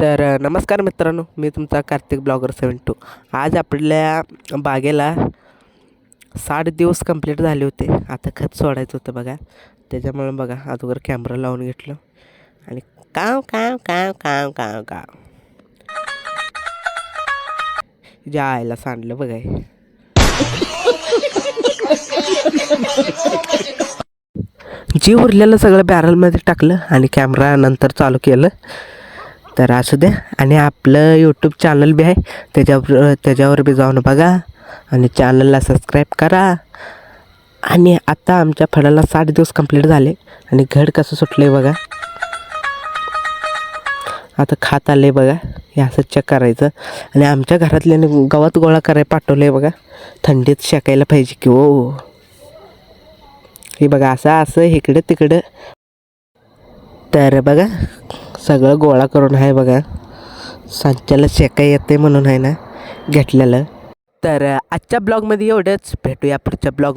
तर नमस्कार मित्रांनो, मी तुमचा कार्तिक ब्लॉगर 72. आज आपल्या बागेला 60 दिवस कंप्लीट झाले होते. आता खत सोडायचं होतं बघा. त्याच्यामुळे बघा अगोदर कॅमेरा लावून घेतलं आणि काव काव काव काव काव काव ज्या आईला सांडलं बघा हे. जे उरलेलं सगळं बॅरलमध्ये टाकलं आणि कॅमेरा नंतर चालू केलं. तर असू द्या. आणि आपलं यूट्यूब चॅनल बी आहे, त्याच्यावर बी जाऊन बघा आणि चॅनलला सबस्क्राईब करा. आणि आता आमच्या फळाला 60 दिवस कंप्लीट झाले आणि घड कसं सुटलं आहे बघा. आता खात आलं आहे बघा. हे असं चेक करायचं. आणि आमच्या घरातल्याने गवत गोळा करायला पाठवलं आहे बघा, थंडीत शेकायला पाहिजे की हो. हे बघा असं इकडं तिकडं. तर बघा सगळं गोळा करून आहे बघा, सांच्याला शेका येते म्हणून आहे ना घेतलेलं. तर आजच्या ब्लॉगमध्ये एवढंच. भेटूया पुढच्या ब्लॉग.